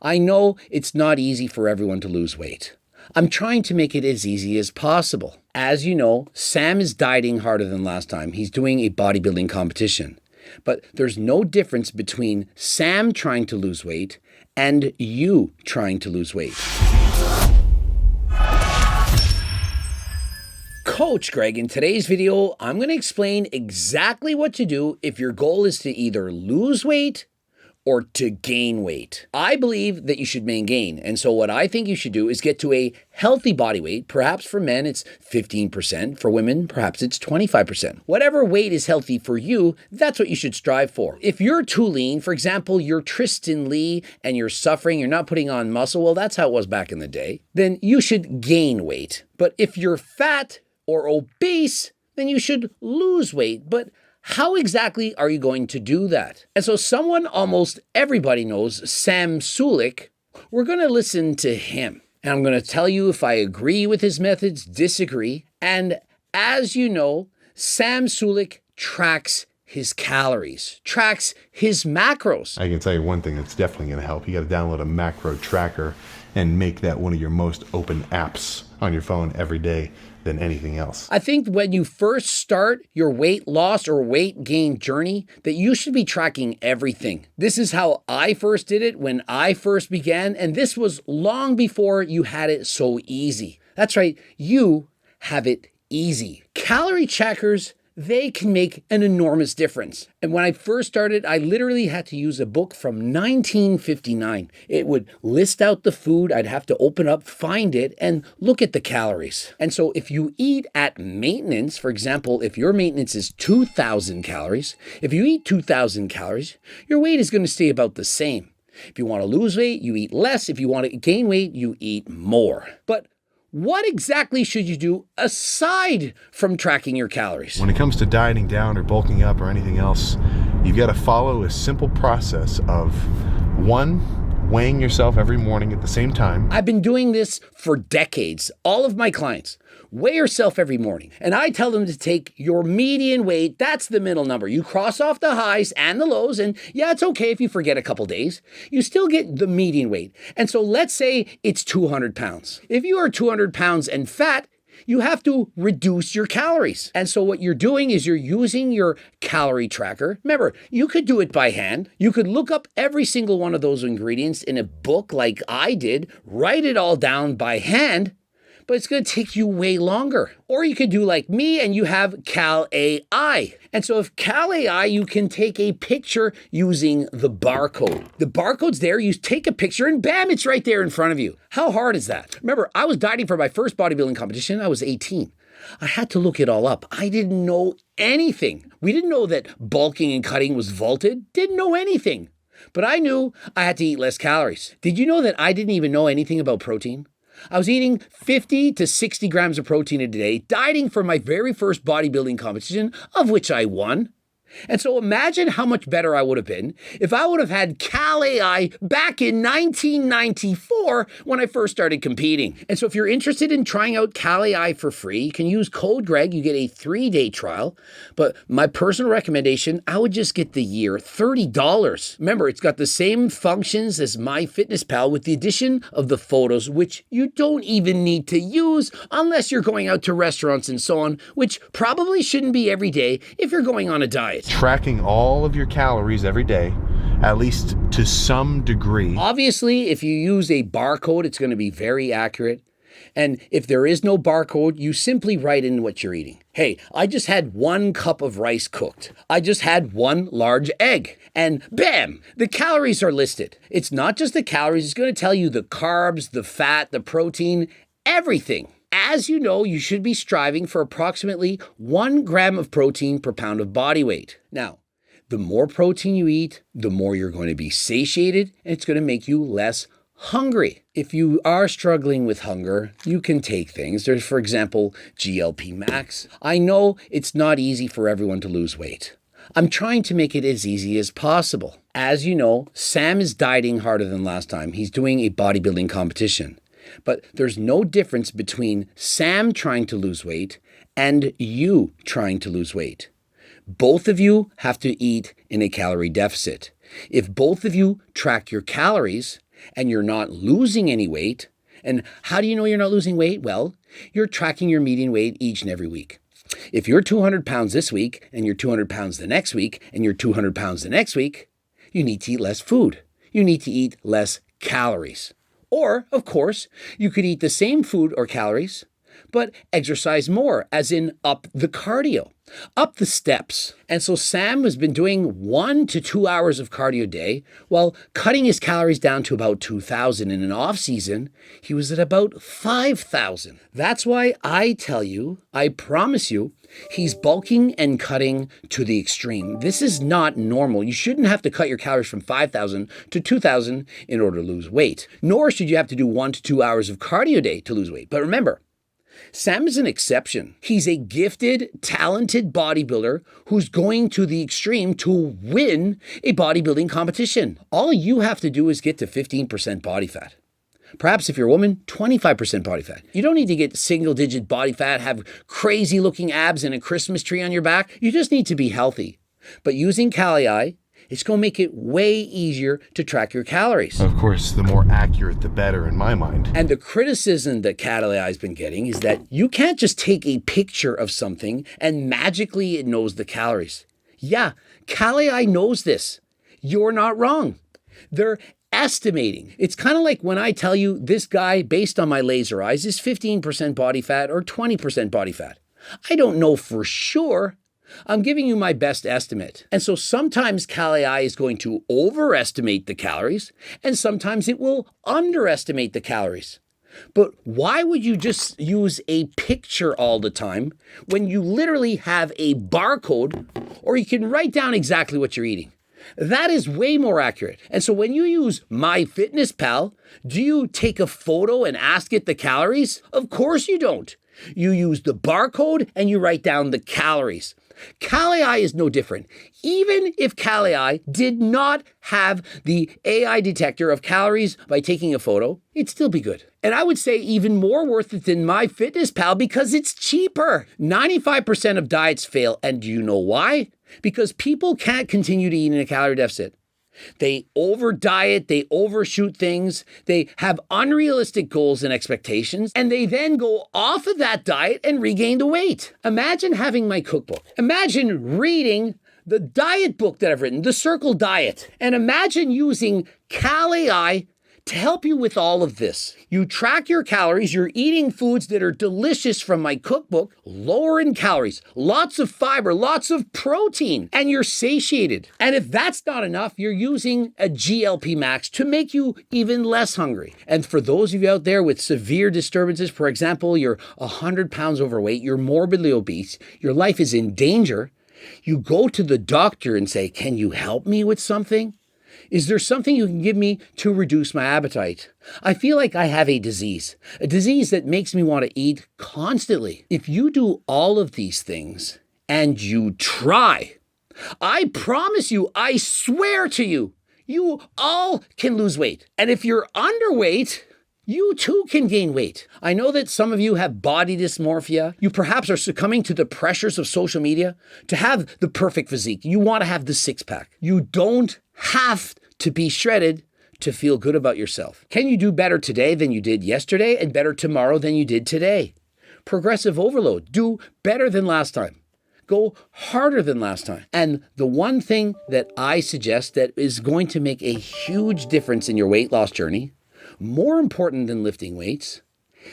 I know it's not easy for everyone to lose weight. I'm trying to make it as easy as possible. As you know, Sam is dieting harder than last time. He's doing a bodybuilding competition. But there's no difference between Sam trying to lose weight and you trying to lose weight. Coach Greg, in today's video, I'm going to explain exactly what to do if your goal is to either lose weight or to gain weight. I believe that you should gain. And so what I think you should do is get to a healthy body weight. Perhaps for men, it's 15%. For women, perhaps it's 25%. Whatever weight is healthy for you, that's what you should strive for. If you're too lean, for example, you're Tristan Lee and you're suffering, you're not putting on muscle, well, that's how it was back in the day, then you should gain weight. But if you're fat or obese, then you should lose weight. But how exactly are you going to do that? And so someone almost everybody knows, Sam Sulek, we're going to listen to him. And I'm going to tell you if I agree with his methods, disagree. And as you know, Sam Sulek tracks his calories, tracks his macros. I can tell you one thing that's definitely going to help. You got to download a macro tracker and make that one of your most open apps on your phone every day than anything else. I think when you first start your weight loss or weight gain journey, that you should be tracking everything. This is how I first did it when I first began, and this was long before you had it so easy. That's right, you have it easy. Calorie trackers, they can make an enormous difference. And when I first started, I literally had to use a book from 1959. It would list out the food. I'd have to open up, find it, and look at the calories. And so if you eat at maintenance, for example, if your maintenance is 2,000 calories, if you eat 2,000 calories, your weight is going to stay about the same. If you want to lose weight, you eat less. If you want to gain weight, you eat more. But what exactly should you do aside from tracking your calories? When it comes to dieting down or bulking up or anything else, you've got to follow a simple process of 1, weighing yourself every morning at the same time. I've been doing this for decades. All of my clients weigh yourself every morning. And I tell them to take your median weight. That's the middle number. You cross off the highs and the lows. And yeah, it's okay if you forget a couple days. You still get the median weight. And so let's say it's 200 pounds. If you are 200 pounds and fat, you have to reduce your calories. And so what you're doing is you're using your calorie tracker. Remember, you could do it by hand. You could look up every single one of those ingredients in a book like I did, write it all down by hand, but it's going to take you way longer. Or you could do like me and you have Cal AI. And so if Cal AI, you can take a picture using the barcode. The barcode's there, you take a picture and bam, it's right there in front of you. How hard is that? Remember, I was dieting for my first bodybuilding competition. I was 18. I had to look it all up. I didn't know anything. We didn't know that bulking and cutting was vaulted. Didn't know anything. But I knew I had to eat less calories. Did you know that I didn't even know anything about protein? I was eating 50 to 60 grams of protein a day, dieting for my very first bodybuilding competition, of which I won. And so imagine how much better I would have been if I would have had Cal AI back in 1994 when I first started competing. And so if you're interested in trying out Cal AI for free, you can use code Greg. You get a 3-day trial. But my personal recommendation, I would just get the year, $30. Remember, it's got the same functions as MyFitnessPal with the addition of the photos, which you don't even need to use unless you're going out to restaurants and so on, which probably shouldn't be every day if you're going on a diet. Tracking all of your calories every day, at least to some degree. Obviously, if you use a barcode, it's going to be very accurate. And if there is no barcode, you simply write in what you're eating. Hey, I just had 1 cup of rice cooked. I just had 1 large egg. And bam, the calories are listed. It's not just the calories, it's going to tell you the carbs, the fat, the protein, everything. As you know, you should be striving for approximately 1 gram of protein per pound of body weight. Now, the more protein you eat, the more you're going to be satiated, and it's going to make you less hungry. If you are struggling with hunger, you can take things. There's, for example, GLP Max. I know it's not easy for everyone to lose weight. I'm trying to make it as easy as possible. As you know, Sam is dieting harder than last time. He's doing a bodybuilding competition. But there's no difference between Sam trying to lose weight and you trying to lose weight. Both of you have to eat in a calorie deficit. If both of you track your calories and you're not losing any weight. And how do you know you're not losing weight? Well, you're tracking your median weight each and every week. If you're 200 pounds this week and you're 200 pounds the next week and you're 200 pounds the next week, you need to eat less food. You need to eat less calories. Or, of course, you could eat the same food or calories, but exercise more, as in up the cardio, up the steps. And so Sam has been doing 1 to 2 hours of cardio a day while cutting his calories down to about 2,000. In an off season, he was at about 5,000. That's why I tell you, I promise you, he's bulking and cutting to the extreme. This is not normal. You shouldn't have to cut your calories from 5,000 to 2,000 in order to lose weight. Nor should you have to do 1 to 2 hours of cardio a day to lose weight. But remember, Sam is an exception. He's a gifted, talented bodybuilder who's going to the extreme to win a bodybuilding competition. All you have to do is get to 15% body fat. Perhaps if you're a woman, 25% body fat. You don't need to get single-digit body fat, have crazy-looking abs and a Christmas tree on your back. You just need to be healthy. But using calorie, it's going to make it way easier to track your calories. Of course, the more accurate, the better in my mind. And the criticism that calorie has been getting is that you can't just take a picture of something and magically it knows the calories. Yeah, calorie knows this. You're not wrong. They're estimating. It's kind of like when I tell you this guy, based on my laser eyes, is 15% body fat or 20% body fat. I don't know for sure. I'm giving you my best estimate. And so sometimes calorie is going to overestimate the calories, and sometimes it will underestimate the calories. But why would you just use a picture all the time when you literally have a barcode, or you can write down exactly what you're eating? That is way more accurate. And so when you use MyFitnessPal, do you take a photo and ask it the calories? Of course you don't. You use the barcode and you write down the calories. Calorie is no different. Even if calorie did not have the AI detector of calories by taking a photo, it'd still be good. And I would say even more worth it than MyFitnessPal because it's cheaper. 95% of diets fail. And do you know why? Because people can't continue to eat in a calorie deficit. They over diet, they overshoot things, they have unrealistic goals and expectations, and they then go off of that diet and regain the weight. Imagine having my cookbook. Imagine reading the diet book that I've written, The Circle Diet, and imagine using calorie to help you with all of this. You track your calories, you're eating foods that are delicious from my cookbook, lower in calories, lots of fiber, lots of protein, and you're satiated. And if that's not enough, you're using a GLP Max to make you even less hungry. And for those of you out there with severe disturbances, for example, you're 100 pounds overweight, you're morbidly obese, your life is in danger, you go to the doctor and say, "Can you help me with something? Is there something you can give me to reduce my appetite? I feel like I have a disease that makes me want to eat constantly." If you do all of these things and you try, I promise you, I swear to you, you all can lose weight. And if you're underweight, you too can gain weight. I know that some of you have body dysmorphia. You perhaps are succumbing to the pressures of social media to have the perfect physique. You want to have the six-pack. You don't have to be shredded to feel good about yourself. Can you do better today than you did yesterday and better tomorrow than you did today? Progressive overload. Do better than last time. Go harder than last time. And the one thing that I suggest that is going to make a huge difference in your weight loss journey, more important than lifting weights,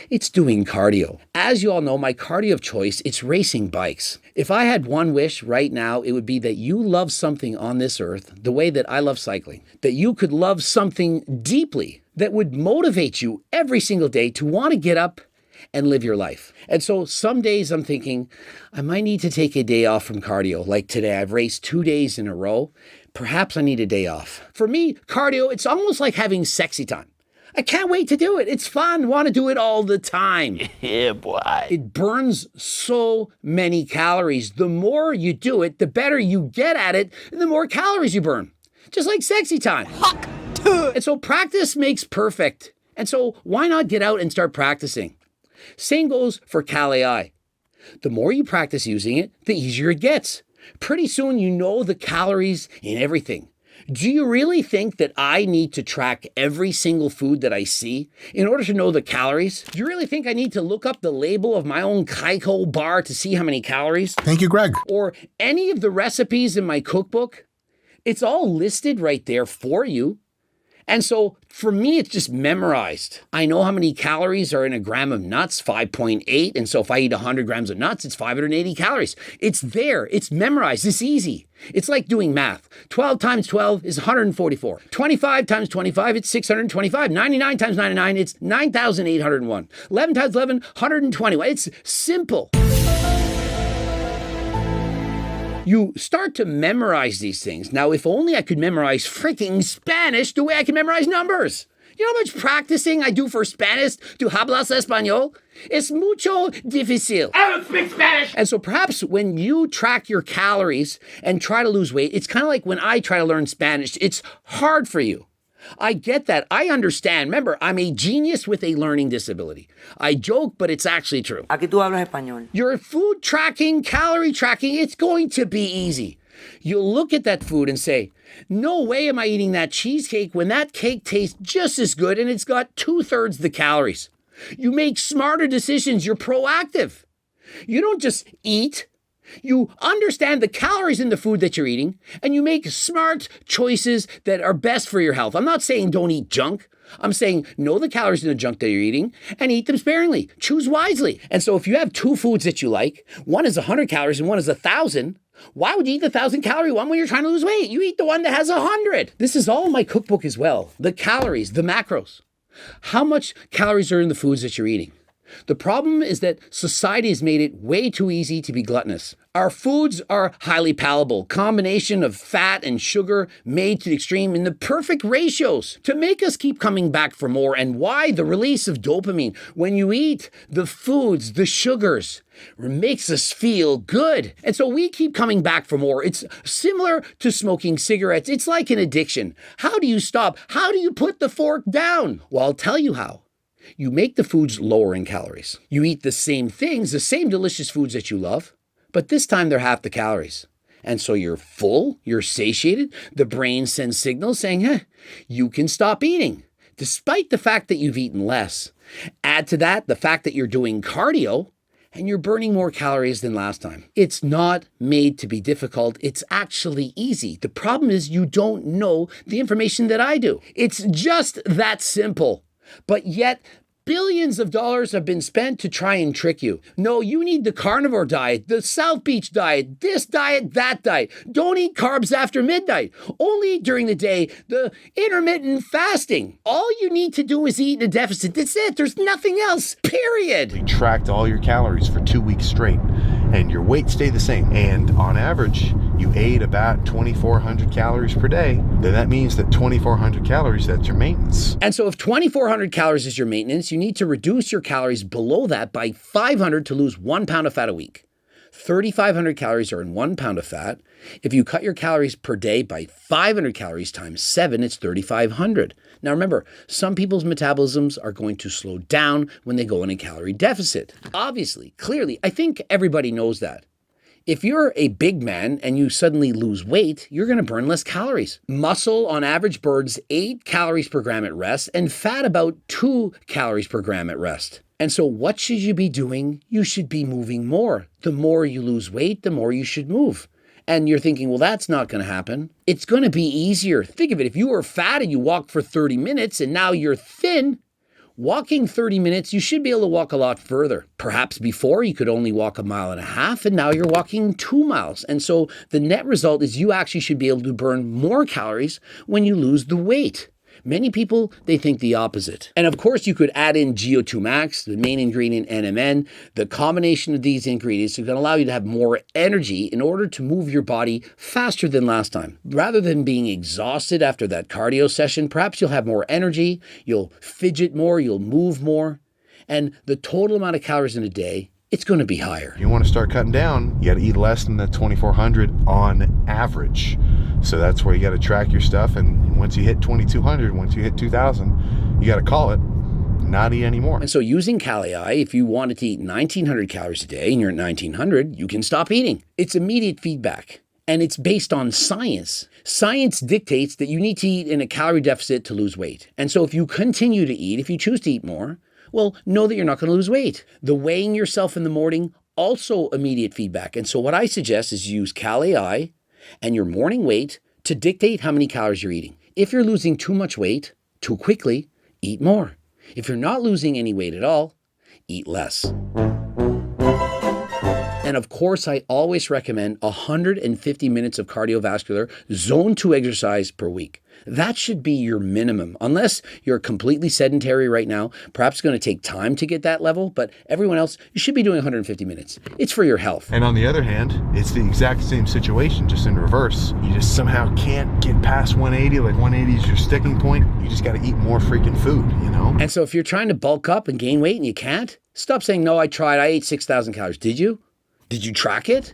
it's doing cardio. As you all know, my cardio of choice, it's racing bikes. If I had one wish right now, it would be that you love something on this earth the way that I love cycling. That you could love something deeply that would motivate you every single day to want to get up and live your life. And so some days I'm thinking, I might need to take a day off from cardio. Like today, I've raced 2 days in a row. Perhaps I need a day off. For me, cardio, it's almost like having sexy time. I can't wait to do it. It's fun. Want to do it all the time. Yeah, boy. It burns so many calories. The more you do it, the better you get at it, and the more calories you burn. Just like sexy time. And so practice makes perfect. And so why not get out and start practicing? Same goes for calorie. The more you practice using it, the easier it gets. Pretty soon you know the calories in everything. Do you really think that I need to track every single food that I see in order to know the calories? Do you really think I need to look up the label of my own Kaiko bar to see how many calories? Thank you, Greg. Or any of the recipes in my cookbook? It's all listed right there for you. And so for me, it's just memorized. I know how many calories are in a gram of nuts, 5.8. And so if I eat 100 grams of nuts, it's 580 calories. It's there. It's memorized. It's easy. It's like doing math. 12 times 12 is 144. 25 times 25, it's 625. 99 times 99, it's 9,801. 11 times 11, 120. It's simple. You start to memorize these things. Now, if only I could memorize freaking Spanish the way I can memorize numbers. You know how much practicing I do for Spanish? ¿Tú hablas español? Es mucho difícil. I don't speak Spanish. And so perhaps when you track your calories and try to lose weight, it's kind of like when I try to learn Spanish. It's hard for you. I get that. I understand. Remember, I'm a genius with a learning disability. I joke, but it's actually true. Aquí tú hablas español. Your food tracking, calorie tracking, it's going to be easy. You'll look at that food and say, no way am I eating that cheesecake when that cake tastes just as good and it's got 2/3 the calories. You make smarter decisions. You're proactive. You don't just eat. You understand the calories in the food that you're eating, and you make smart choices that are best for your health. I'm not saying don't eat junk. I'm saying know the calories in the junk that you're eating and eat them sparingly. Choose wisely. And so if you have two foods that you like, one is 100 calories and one is 1,000, why would you eat the 1,000-calorie one when you're trying to lose weight? You eat the one that has 100. This is all in my cookbook as well. The calories, the macros. How much calories are in the foods that you're eating? The problem is that society has made it way too easy to be gluttonous. Our foods are highly palatable, combination of fat and sugar made to the extreme in the perfect ratios to make us keep coming back for more. And why? The release of dopamine. When you eat the foods, the sugars, it makes us feel good. And so we keep coming back for more. It's similar to smoking cigarettes. It's like an addiction. How do you stop? How do you put the fork down? Well, I'll tell you how. You make the foods lower in calories. You eat the same things, the same delicious foods that you love, but this time they're half the calories. And so you're full, you're satiated, the brain sends signals saying, you can stop eating, despite the fact that you've eaten less. Add to that the fact that you're doing cardio, and you're burning more calories than last time. It's not made to be difficult. It's actually easy. The problem is you don't know the information that I do. It's just that simple. But yet, billions of dollars have been spent to try and trick you. No, you need the carnivore diet, the South Beach diet, this diet, that diet. Don't eat carbs after midnight. Only eat during the day, the intermittent fasting. All you need to do is eat in a deficit. That's it. There's nothing else, period. You tracked all your calories for 2 weeks straight, and your weight stayed the same. And on average, you ate about 2,400 calories per day. Then that means that 2,400 calories, that's your maintenance. And so if 2,400 calories is your maintenance, you need to reduce your calories below that by 500 to lose 1 pound of fat a week. 3,500 calories are in 1 pound of fat. If you cut your calories per day by 500 calories times 7, it's 3,500. Now remember, some people's metabolisms are going to slow down when they go in a calorie deficit. Obviously, clearly, I think everybody knows that. If you're a big man and you suddenly lose weight, you're going to burn less calories. Muscle, on average, burns 8 calories per gram at rest, and fat about 2 calories per gram at rest. And so what should you be doing? You should be moving more. The more you lose weight, the more you should move. And you're thinking, well, that's not going to happen. It's going to be easier. Think of it. If you were fat and you walked for 30 minutes and now you're thin, walking 30 minutes, you should be able to walk a lot further. Perhaps before you could only walk 1.5 miles, and now you're walking 2 miles. And so the net result is you actually should be able to burn more calories when you lose the weight. Many people, they think the opposite. And of course, you could add in GO2 max, the main ingredient NMN. The combination of these ingredients is going to allow you to have more energy in order to move your body faster than last time. Rather than being exhausted after that cardio session, perhaps you'll have more energy, you'll fidget more, you'll move more, and the total amount of calories in a day, it's going to be higher. You want to start cutting down, you got to eat less than the 2,400 on average. So that's where you got to track your stuff. And once you hit 2,200, once you hit 2,000, you got to call it, not eat anymore. And so using calorie, if you wanted to eat 1,900 calories a day and you're at 1,900, you can stop eating. It's immediate feedback. And it's based on science. Science dictates that you need to eat in a calorie deficit to lose weight. And so if you continue to eat, if you choose to eat more, well, know that you're not going to lose weight. The weighing yourself in the morning, also immediate feedback. And so what I suggest is use calorie and your morning weight to dictate how many calories you're eating. If you're losing too much weight too quickly, eat more. If you're not losing any weight at all, eat less. And of course, I always recommend 150 minutes of cardiovascular zone 2 exercise per week. That should be your minimum. Unless you're completely sedentary right now, perhaps it's going to take time to get that level, but everyone else, you should be doing 150 minutes. It's for your health. And on the other hand, it's the exact same situation, just in reverse. You just somehow can't get past 180, like 180 is your sticking point. You just got to eat more freaking food, you know? And so if you're trying to bulk up and gain weight and you can't, stop saying, no, I tried, I ate 6,000 calories. Did you? Did you track it?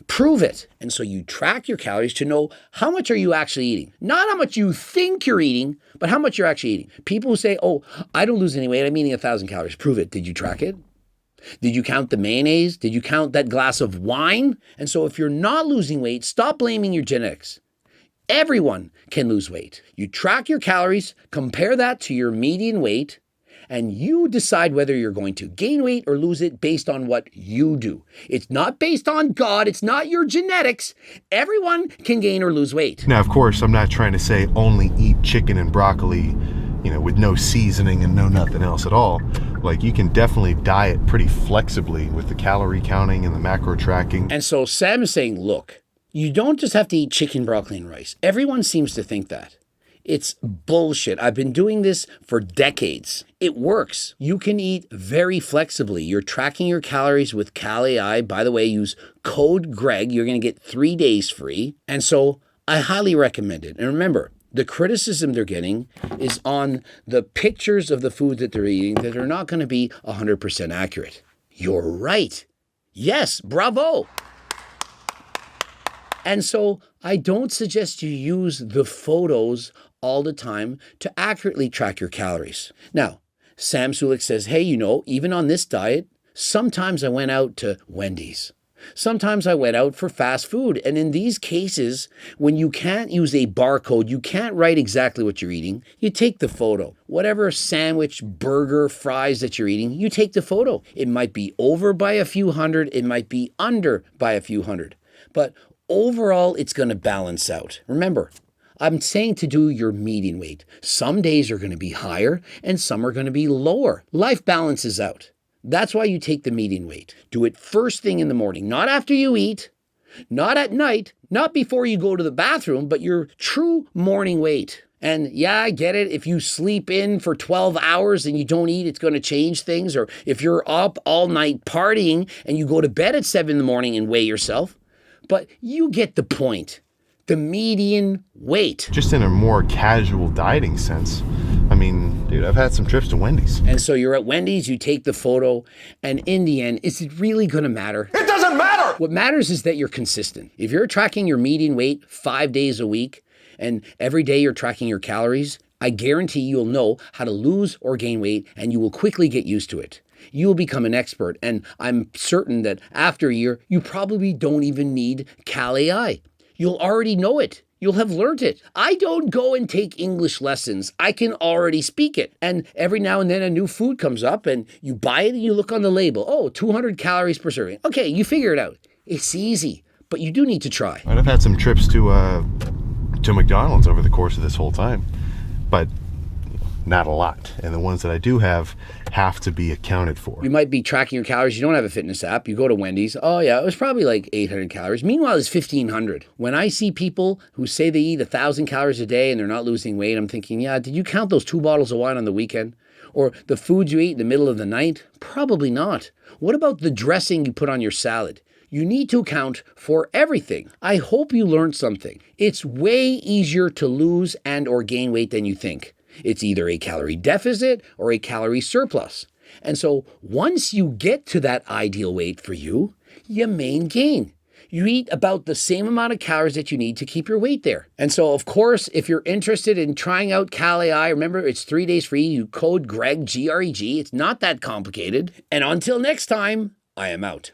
Prove it. And so you track your calories to know how much are you actually eating. Not how much you think you're eating, but how much you're actually eating. People who say, oh, I don't lose any weight, I'm eating 1,000 calories. Prove it. Did you track it? Did you count the mayonnaise? Did you count that glass of wine? And so if you're not losing weight, stop blaming your genetics. Everyone can lose weight. You track your calories, compare that to your median weight, and you decide whether you're going to gain weight or lose it based on what you do. It's not based on God. It's not your genetics. Everyone can gain or lose weight. Now, of course, I'm not trying to say only eat chicken and broccoli, with no seasoning and no nothing else at all. Like, you can definitely diet pretty flexibly with the calorie counting and the macro tracking. And so Sam is saying, look, you don't just have to eat chicken, broccoli, and rice. Everyone seems to think that. It's bullshit. I've been doing this for decades. It works. You can eat very flexibly. You're tracking your calories with Cali. By the way, use code Greg. You're going to get 3 days free. And so I highly recommend it. And remember, the criticism they're getting is on the pictures of the food that they're eating that are not going to be 100% accurate. You're right. Yes, bravo. And so I don't suggest you use the photos all the time to accurately track your calories. Now, Sam Sulek says, hey, even on this diet, sometimes I went out to Wendy's. Sometimes I went out for fast food. And in these cases, when you can't use a barcode, you can't write exactly what you're eating, you take the photo. Whatever sandwich, burger, fries that you're eating, you take the photo. It might be over by a few hundred. It might be under by a few hundred. But overall, it's going to balance out. Remember, I'm saying to do your median weight. Some days are going to be higher and some are going to be lower. Life balances out. That's why you take the median weight. Do it first thing in the morning, not after you eat, not at night, not before you go to the bathroom, but your true morning weight. And yeah, I get it. If you sleep in for 12 hours and you don't eat, it's going to change things. Or if you're up all night partying and you go to bed at 7 in the morning and weigh yourself. But you get the point. The median weight. Just in a more casual dieting sense. I mean, dude, I've had some trips to Wendy's. And so you're at Wendy's, you take the photo, and in the end, is it really going to matter? It doesn't matter! What matters is that you're consistent. If you're tracking your median weight 5 days a week, and every day you're tracking your calories, I guarantee you'll know how to lose or gain weight, and you will quickly get used to it. You will become an expert, and I'm certain that after a year, you probably don't even need Cali. You'll already know it. You'll have learned it. I don't go and take English lessons. I can already speak it. And every now and then a new food comes up and you buy it and you look on the label. Oh, 200 calories per serving. Okay, you figure it out. It's easy, but you do need to try. And I've had some trips to McDonald's over the course of this whole time, but not a lot. And the ones that I do have to be accounted for. You might be tracking your calories. You don't have a fitness app. You go to Wendy's. Oh yeah, it was probably like 800 calories. Meanwhile, it's 1,500. When I see people who say they eat 1,000 calories a day and they're not losing weight, I'm thinking, yeah, did you count those 2 bottles of wine on the weekend? Or the foods you eat in the middle of the night? Probably not. What about the dressing you put on your salad? You need to account for everything. I hope you learned something. It's way easier to lose and or gain weight than you think. It's either a calorie deficit or a calorie surplus. And so once you get to that ideal weight for you, you main gain. You eat about the same amount of calories that you need to keep your weight there. And so, of course, if you're interested in trying out Cali, remember, it's 3 days free. You code Greg, G-R-E-G. It's not that complicated. And until next time, I am out.